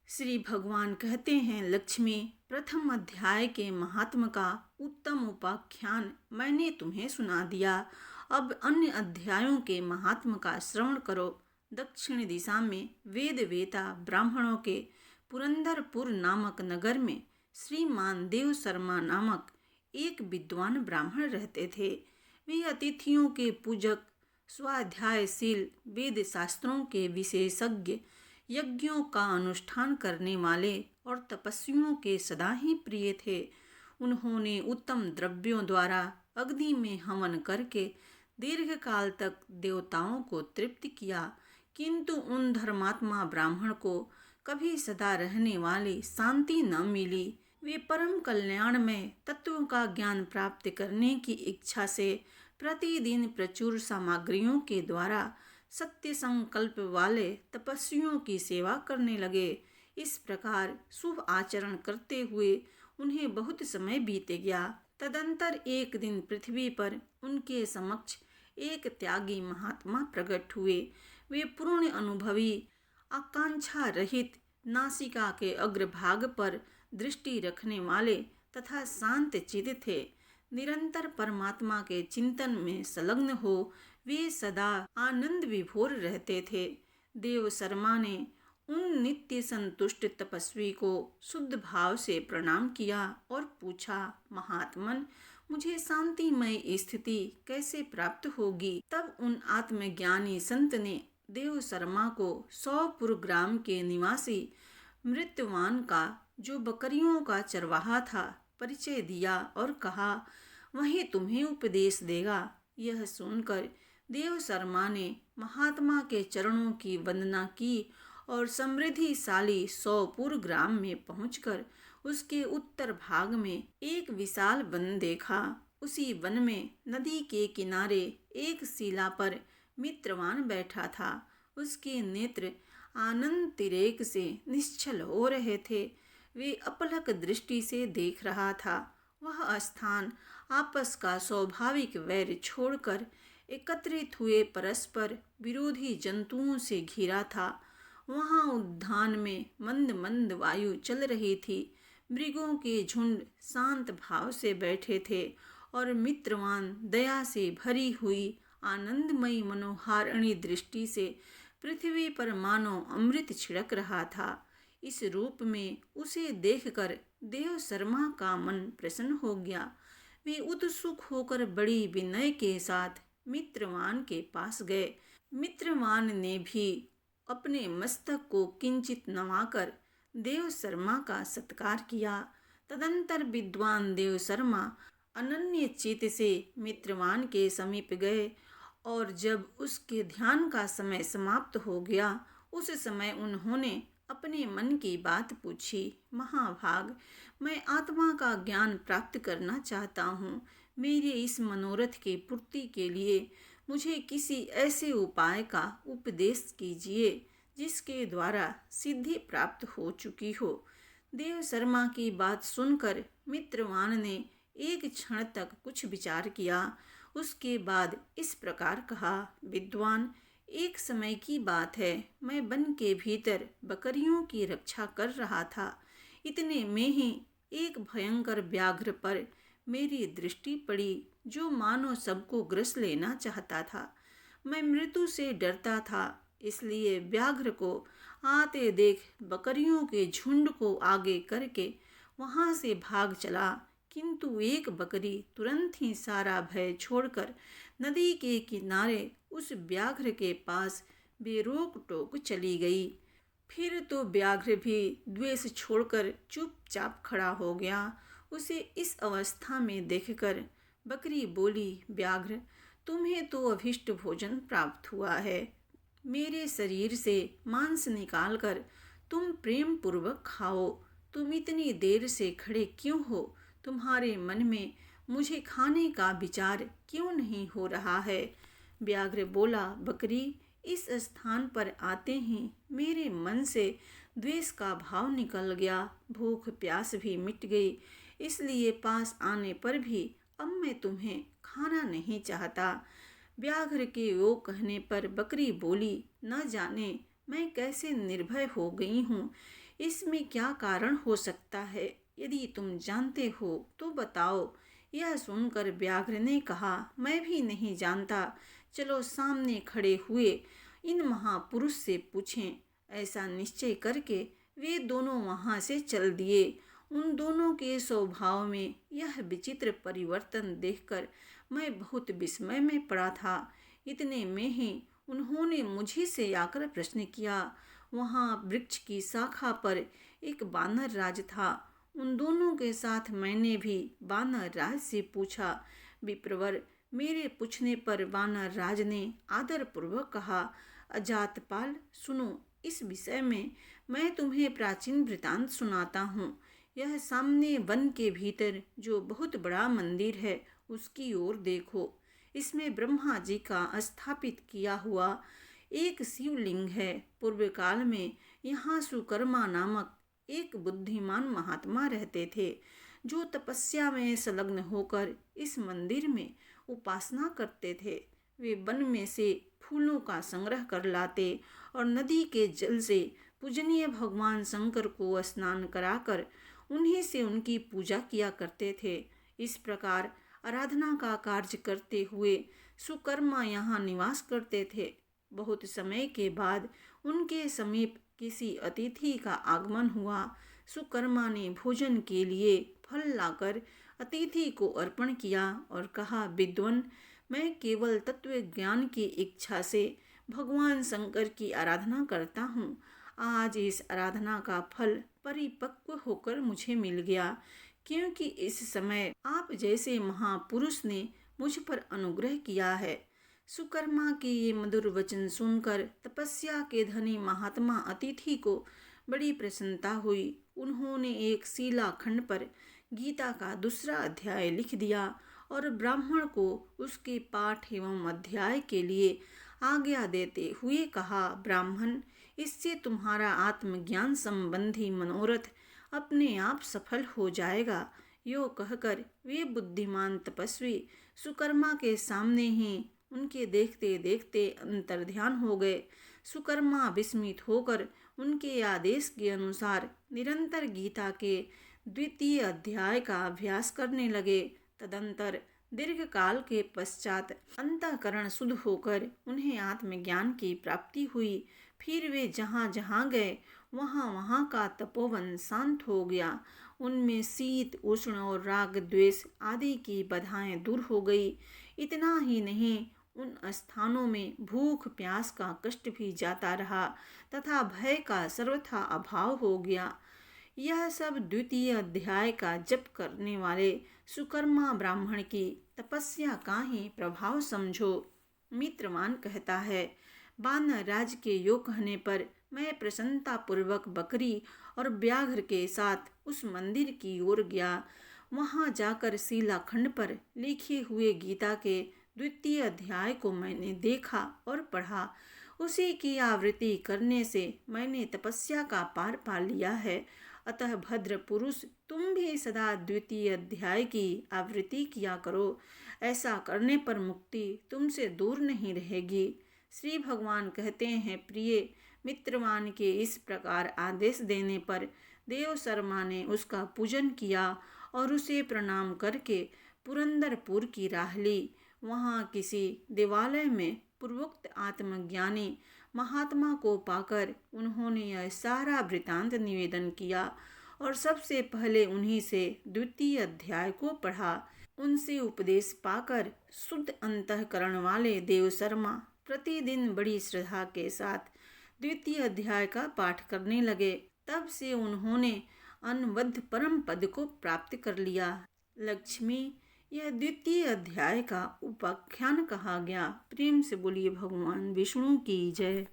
श्री भगवान कहते हैं, लक्ष्मी, प्रथम अध्याय के महात्म का उत्तम उपाख्यान मैंने तुम्हें सुना दिया। अब अन्य अध्यायों के महात्म का श्रवण करो। दक्षिण दिशा में वेद वेता ब्राह्मणों के पुरंदरपुर नामक नगर में श्रीमान देव शर्मा नामक एक विद्वान ब्राह्मण रहते थे। वे अतिथियों के पूजक, स्वाध्यायशील, वेद शास्त्रों के विशेषज्ञ, यज्ञों का अनुष्ठान करने वाले और तपस्वियों के सदा ही प्रिय थे। उन्होंने उत्तम द्रव्यों द्वारा अग्नि में हवन करके दीर्घ काल तक देवताओं को तृप्त किया, किंतु उन धर्मात्मा ब्राह्मण को कभी सदा रहने वाली शांति न मिली। वे परम कल्याण में तत्वों का ज्ञान प्राप्त करने की इच्छा से प्रतिदिन प्रचुर सामग्रियों के द्वारा सत्य संकल्प वाले तपस्वियों की सेवा करने लगे। इस प्रकार शुभ आचरण करते हुए उन्हें बहुत समय बीत गया। तदंतर एक दिन पृथ्वी पर उनके समक्ष एक त्यागी महात्मा प्रकट हुए। वे पूर्ण अनुभवी, आकांक्षा रहित, नासिका के अग्रभाग पर दृष्टि रखने वाले तथा शांत चित्त थे। निरंतर परमात्मा के चिंतन में संलग्न हो वे सदा आनंद विभोर रहते थे। देव शर्मा ने उन नित्य संतुष्ट तपस्वी को शुद्ध भाव से प्रणाम किया और पूछा, महात्मन, मुझे शांतिमय स्थिति कैसे प्राप्त होगी? तब उन आत्मज्ञानी संत ने देव शर्मा को 100 ग्राम के निवासी मृत्यवान का, जो बकरियों का चरवाहा था, परिचय दिया और कहा, वही तुम्हें उपदेश देगा। यह सुनकर देव शर्मा ने महात्मा के चरणों की वंदना की और समृद्धिशाली 100 ग्राम में पहुंचकर उसके उत्तर भाग में एक विशाल वन देखा। उसी वन में नदी के किनारे एक शिला पर मित्रवान बैठा था। उसके नेत्र आनंद तिरेक से निश्चल हो रहे थे। वे अपलक दृष्टि से देख रहा था। वह स्थान आपस का स्वाभाविक वैर छोड़कर एकत्रित हुए परस्पर विरोधी जंतुओं से घिरा था। वहाँ उद्यान में मंद मंद वायु चल रही थी। मृगों के झुंड शांत भाव से बैठे थे और मित्रवान दया से भरी हुई आनंदमयी मनोहारिणी दृष्टि से पृथ्वी पर मानो अमृत छिड़क रहा था। इस रूप में उसे देखकर देव शर्मा का मन प्रसन्न हो गया। वे उत्सुक होकर बड़ी विनय के साथ मित्रवान के पास गए। मित्रवान ने भी अपने मस्तक को किंचित नवाकर देव शर्मा का सत्कार किया। तदंतर विद्वान देव शर्मा अनन्य चित्त से मित्रवान के समीप गए और जब उसके ध्यान का समय समाप्त हो गया, उस समय उन्होंने अपने मन की बात पूछी। महाभाग, मैं आत्मा का ज्ञान प्राप्त करना चाहता हूँ। मेरे इस मनोरथ की पूर्ति के लिए मुझे किसी ऐसे उपाय का उपदेश कीजिए जिसके द्वारा सिद्धि प्राप्त हो चुकी हो। देव शर्मा की बात सुनकर मित्रवान ने एक क्षण तक कुछ विचार किया। उसके बाद इस प्रकार कहा, विद्वान, एक समय की बात है, मैं वन के भीतर बकरियों की रक्षा कर रहा था। इतने में ही एक भयंकर व्याघ्र पर मेरी दृष्टि पड़ी, जो मानो सबको ग्रस लेना चाहता था। मैं मृत्यु से डरता था, इसलिए व्याघ्र को आते देख बकरियों के झुंड को आगे करके वहां से भाग चला, किंतु एक बकरी तुरंत ही सारा भय छोड़कर नदी के किनारे उस व्याघ्र के पास बेरोक टोक चली गई। फिर तो व्याघ्र भी द्वेष छोड़कर चुपचाप खड़ा हो गया। उसे इस अवस्था में देखकर बकरी बोली, व्याघ्र, तुम्हें तो अभिष्ट भोजन प्राप्त हुआ है। मेरे शरीर से मांस निकालकर तुम प्रेम पूर्वक खाओ। तुम इतनी देर से खड़े क्यों हो? तुम्हारे मन में मुझे खाने का विचार क्यों नहीं हो रहा है? व्याघ्र बोला, बकरी, इस स्थान पर आते ही मेरे मन से द्वेष का भाव निकल गया। भूख प्यास भी मिट गई, इसलिए पास आने पर भी अब मैं तुम्हें खाना नहीं चाहता। व्याघ्र के वो कहने पर बकरी बोली, न जाने मैं कैसे निर्भय हो गई हूँ। इसमें क्या कारण हो सकता है? यदि तुम जानते हो तो बताओ। यह सुनकर व्याघ्र ने कहा, मैं भी नहीं जानता। चलो सामने खड़े हुए इन महापुरुष से पूछें। ऐसा निश्चय करके वे दोनों वहां से चल दिए। उन दोनों के स्वभाव में यह विचित्र परिवर्तन देखकर मैं बहुत विस्मय में पड़ा था। इतने में ही उन्होंने मुझे से आकर प्रश्न किया। वहां वृक्ष की शाखा पर एक वानर राज था। उन दोनों के साथ मैंने भी वानर राज से पूछा। विप्रवर, मेरे पूछने पर वानर राज ने आदर पूर्वक कहा, अजातपाल सुनो, इस विषय में मैं तुम्हें प्राचीन वृतांत सुनाता हूँ। यह सामने वन के भीतर जो बहुत बड़ा मंदिर है उसकी ओर देखो। इसमें ब्रह्मा जी का स्थापित किया हुआ एक शिवलिंग है। पूर्व काल में यहाँ सुकर्मा नामक एक बुद्धिमान महात्मा रहते थे, जो तपस्या में संलग्न होकर इस मंदिर में उपासना करते थे। वे वन में से फूलों का संग्रह कर लाते और नदी के जल से पूजनीय भगवान शंकर को स्नान कराकर उन्हीं से उनकी पूजा किया करते थे। इस प्रकार आराधना का कार्य करते हुए सुकर्मा यहाँ निवास करते थे। बहुत समय के बाद उनके समीप किसी अतिथि का आगमन हुआ। सुकर्मा ने भोजन के लिए फल लाकर अतिथि को अर्पण किया और कहा, विद्वान, मैं केवल तत्व ज्ञान की इच्छा से भगवान शंकर की आराधना करता हूँ। आज इस आराधना का फल परिपक्व होकर मुझे मिल गया, क्योंकि इस समय आप जैसे महापुरुष ने मुझ पर अनुग्रह किया है। सुकर्मा के ये मधुर वचन सुनकर तपस्या के धनी महात्मा अतिथि को बड़ी प्रसन्नता हुई। उन्होंने एक शिलाखंड पर गीता का दूसरा अध्याय लिख दिया और ब्राह्मण को उसके पाठ एवं अध्याय के लिए आज्ञा देते हुए कहा, ब्राह्मण, इससे तुम्हारा आत्मज्ञान संबंधी मनोरथ अपने आप सफल हो जाएगा। यो कहकर वे बुद्धिमान तपस्वी सुकर्मा के सामने ही उनके देखते देखते अंतर्ध्यान हो गए। सुकर्मा विस्मित होकर उनके आदेश के अनुसार निरंतर गीता के द्वितीय अध्याय का अभ्यास करने लगे। तदंतर दीर्घ काल के पश्चात अंतःकरण शुद्ध होकर उन्हें आत्मज्ञान की प्राप्ति हुई। फिर वे जहाँ जहाँ गए वहाँ वहाँ का तपोवन शांत हो गया। उनमें शीत उष्ण और राग द्वेष आदि की बाधाएं दूर हो गई। इतना ही नहीं, उन स्थानों में भूख प्यास का कष्ट भी जाता रहा तथा भय का सर्वथा अभाव हो गया। यह सब द्वितीय अध्याय का जप करने वाले सुकर्मा ब्राह्मण की तपस्या का ही प्रभाव समझो। मित्रवान कहता है, वानर राज के यो कहने पर मैं प्रसन्नता पूर्वक बकरी और व्याघ्र के साथ उस मंदिर की ओर गया। वहां जाकर शिलाखंड पर लिखे हुए गीता के द्वितीय अध्याय को मैंने देखा और पढ़ा। उसी की आवृत्ति करने से मैंने तपस्या का पार पा लिया है। अतः भद्र पुरुष, तुम भी सदा द्वितीय अध्याय की आवृत्ति किया करो। ऐसा करने पर मुक्ति तुमसे दूर नहीं रहेगी। श्री भगवान कहते हैं, प्रिय मित्रवान के इस प्रकार आदेश देने पर देव शर्मा ने उसका पूजन किया और उसे प्रणाम करके पुरंदरपुर की राह ली। वहाँ किसी देवालय में पूर्वोक्त आत्मज्ञानी महात्मा को पाकर उन्होंने यह सारा वृतांत निवेदन किया और सबसे पहले उन्हीं से द्वितीय अध्याय को पढ़ा। उनसे उपदेश पाकर शुद्ध अंतःकरण वाले देव शर्मा प्रतिदिन बड़ी श्रद्धा के साथ द्वितीय अध्याय का पाठ करने लगे। तब से उन्होंने अनवद्य परम पद को प्राप्त कर लिया। लक्ष्मी, यह द्वितीय अध्याय का उपाख्यान कहा गया। प्रेम से बोलिए भगवान विष्णु की जय।